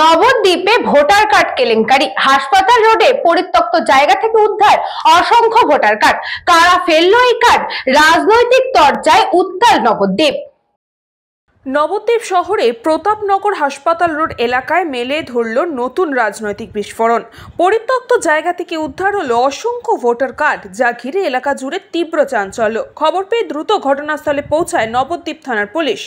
নবদ্বীপে voter card কেলেঙ্কারি, হাসপাতাল রোডে পরিত্যক্ত জায়গা থেকে উদ্ধার অসংখ্য ভোটার কার্ড। কারা ফেললো এই কার্ড? রাজনৈতিক চর্চায় উত্তাল নবদ্বীপ। নবদ্বীপ শহরে প্রতাপনগর হাসপাতাল রোড এলাকায় মেলে ধরল নতুন রাজনৈতিক বিস্ফোরণ। পরিত্যক্ত জায়গা থেকে উদ্ধার হলো অসংখ্য ভোটার কার্ড, যা ঘিরে এলাকা জুড়ে তীব্র চাঞ্চল্য। খবর পেয়ে দ্রুত ঘটনাস্থলে পৌঁছায় নবদ্বীপ থানার পুলিশ।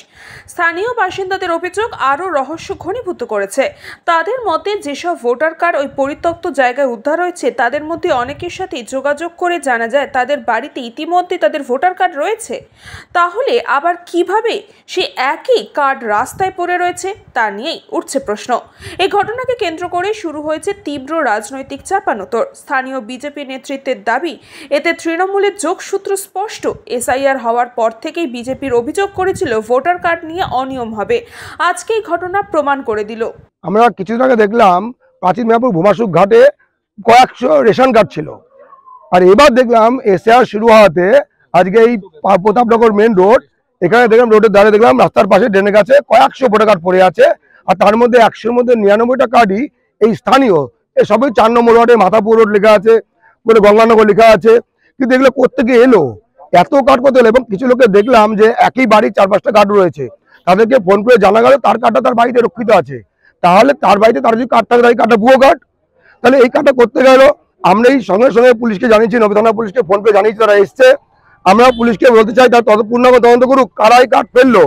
স্থানীয় বাসিন্দাদের অভিযোগ আরও রহস্য ঘনীভূত করেছে। তাদের মতে, যেসব ভোটার কার্ড ওই পরিত্যক্ত জায়গায় উদ্ধার হয়েছে, তাদের মধ্যে অনেকের সাথে যোগাযোগ করে জানা যায় তাদের বাড়িতে ইতিমধ্যে তাদের ভোটার কার্ড রয়েছে। তাহলে আবার কিভাবে সে একই কার্ড রাস্তায় পড়ে রয়েছে, তা নিয়েই উঠছে প্রশ্ন। এই ঘটনাকে কেন্দ্র করে শুরু হয়েছে তীব্র রাজনৈতিক চাপানোতর। স্থানীয় বিজেপি নেতৃত্বের দাবি, এতে তৃণমূলের যোগসূত্র স্পষ্ট। এসআইআর হওয়ার পর থেকেই বিজেপির অভিযোগ করেছিল ভোটার কার্ড নিয়ে অনিয়ম হবে। আজকে এই ঘটনা প্রমাণ করে দিল। আমরা কিছুদিন আগে দেখলাম প্রাচীন মেদিনীপুর ভূমাশুক ঘাটে কয়েকশো রেশন কার্ড ছিল, আর এবার দেখলাম এসআইআর শুরু হওয়াতে আজকে এই প্রতাপনগর মেন রোড, এখানে দেখলাম রোডের ধারে দেখলাম রাস্তার পাশে ড্রেনের কাছে কয়েকশো ভোটার কার্ড পড়ে আছে। আর তার মধ্যে 100-র মধ্যে 99টা কার্ডই এই স্থানীয়। এই সবই 4 নম্বর ওয়ার্ডে মাথাপুর রোড লেখা আছে, বলে গঙ্গানগর লেখা আছে। কিন্তু এগুলো কোত্থেকে এলো, এত কার্ড কোথায় এলো? এবং কিছু লোকে দেখলাম যে একই বাড়ির 4-5টা কার্ড রয়েছে। তাদেরকে ফোন করে জানা গেল তার কার্ডটা তার বাড়িতে রক্ষিত আছে। তাহলে তার বাড়িতে তার যদি কার্ড থাকে, তাই কার্ডটা ভুয়ো কার্ড। তাহলে এই কার্ডটা করতে গেল, আমরা এই সঙ্গে সঙ্গে পুলিশকে জানিয়েছি, নবদ্বীপ থানা পুলিশকে ফোন করে জানিয়েছি, তারা এসছে। আমরা পুলিশকে বলতে চাই তারা পূর্ণাঙ্গ তদন্ত করুক, কারা এই কার্ড ফেললো,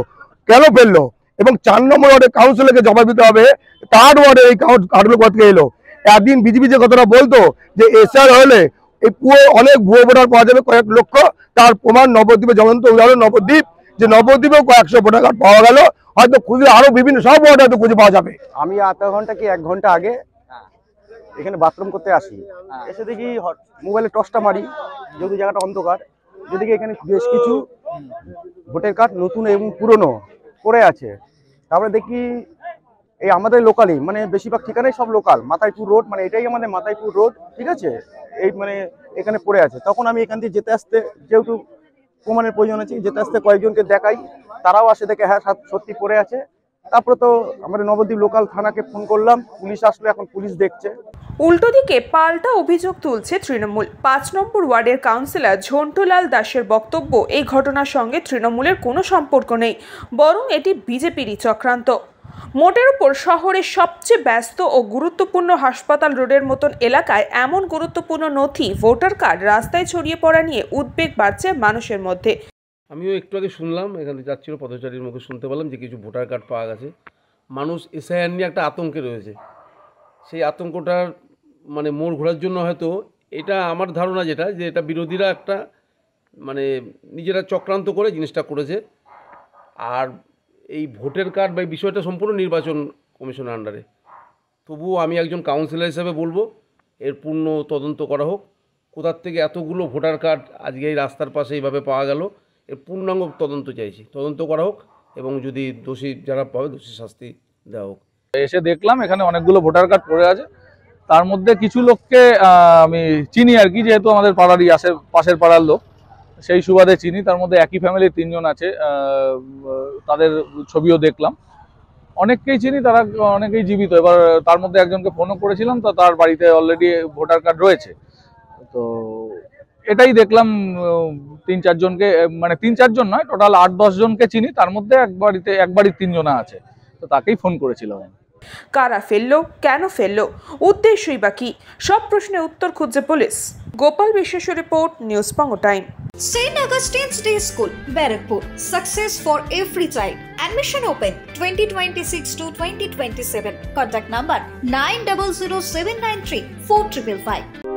কেন ফেললো, এবং 4 নম্বর ওয়ার্ডে কাউন্সিলরকে জবাব দিতে হবে 3rd ওয়ার্ডে এই কার্ডগুলো কোথা থেকে এলো। একদিন বিজেপি যে কথাটা বলতো যে এসআর হলে এই পুরো অনেক ভুয়ো ভোটার পাওয়া যাবে কয়েক লক্ষ, তার প্রমাণ নবদ্বীপে জ্বলন্ত উদাহরণ নবদ্বীপ, যে নবদ্বীপেও কয়েকশো ভোটার কার্ড পাওয়া গেল। হয়তো খুঁজে আরো বিভিন্ন সব ওয়ার্ডে হয়তো খুঁজে পাওয়া যাবে। আমি আধা ঘন্টা কি 1 ঘন্টা আগে এখানে বাথরুম করতে আসি, এসে দেখি মোবাইলে টর্চটা মারি, যেহেতু জায়গাটা অন্ধকার, যেদিকে এখানে বেশ কিছু ভোটার কার্ড নতুন এবং পুরনো পড়ে আছে। তারপরে দেখি এই আমাদের লোকালি, মানে বেশিরভাগ ঠিকানাই সব লোকাল, মাথাইপুর রোড, মানে এটাই আমাদের মাথাইপুর রোড, ঠিক আছে, এই মানে এখানে পড়ে আছে। তখন আমি এখান থেকে যেতে আসতে, যেহেতু প্রমাণের প্রয়োজন আছে, যেতে আসতে কয়েকজনকে দেখাই, তারাও আসে দেখে হ্যাঁ সত্যি পড়ে আছে। তারপরে তো আমাদের নবদ্বীপ লোকাল থানাকে ফোন করলাম, পুলিশ আসলো, এখন পুলিশ দেখছে। উল্টো দিকে পাল্টা অভিযোগ তুলছে তৃণমূল। 5 নম্বর ওয়ার্ডের কাউন্সিলর ঝন্টুলাল দাসের বক্তব্য, এই ঘটনার সঙ্গে তৃণমূলের কোনো সম্পর্ক নেই, বরং এটি বিজেপিরই চক্রান্ত। মোটের উপর শহরের সবচেয়ে ব্যস্ত ও গুরুত্বপূর্ণ হাসপাতাল রোডের মতন এলাকায় এমন গুরুত্বপূর্ণ নথি, ভোটার কার্ড রাস্তায় ছড়িয়ে পড়া নিয়ে উদ্বেগ বাড়ছে মানুষের মধ্যে। আমিও একটু আগে শুনলাম, এখানে যাচ্ছিল পথচারীর মুখে শুনতে পেলাম যে কিছু ভোটার কার্ড পাওয়া গেছে। মানুষ এসআইআর নিয়ে একটা আতঙ্কে রয়েছে। সেই আতঙ্কটার মানে মোড় ঘোরার জন্য হয়তো এটা আমার ধারণা যেটা, যে এটা বিরোধীরা একটা মানে নিজেরা চক্রান্ত করে জিনিসটা করেছে। আর এই ভোটার কার্ড বা এই বিষয়টা সম্পূর্ণ নির্বাচন কমিশনের আন্ডারে। তবুও আমি একজন কাউন্সিলর হিসেবে বলবো, এর পূর্ণ তদন্ত করা হোক। কোথার থেকে এতগুলো ভোটার কার্ড আজকে এই রাস্তার পাশে এইভাবে পাওয়া গেল, এর পূর্ণাঙ্গ তদন্ত চাইছি, তদন্ত করা হোক, এবং যদি দোষী যারা পাবে দোষী শাস্তি দেওয়া হোক। এসে দেখলাম এখানে অনেকগুলো ভোটার কার্ড পড়ে আছে। তার মধ্যে কিছু লোককে আমি চিনি আর কি, যেহেতু আমাদের পাড়ারই পাশের পাড়ার লোক, সেই সুবাদে চিনি। তার মধ্যে একই ফ্যামিলির 3 জন আছে, তাদের ছবিও দেখলাম। অনেককেই চিনি, তারা অনেকেই জীবিত। এবার তার মধ্যে একজনকে ফোনও করেছিলাম, তো তার বাড়িতে অলরেডি ভোটার কার্ড রয়েছে। তো এটাই দেখলাম, 3-4 জনকে, মানে 3-4 জন নয়, টোটাল 8-10 জনকে চিনি। তার মধ্যে এক বাড়ির 3 জন আছে, তো তাকেই ফোন করেছিলাম। কারা ফেললো, কেন ফেললো, উদ্দেশ্যই বা কি, সব প্রশ্নের উত্তর খুঁজছে পুলিশ। গোপাল বিশ্বাসের report, news Banga time. St. Augustine's Day School, Barakpur. Success for every child. Admission open 2026 to 2027. Contact number 900793 4555.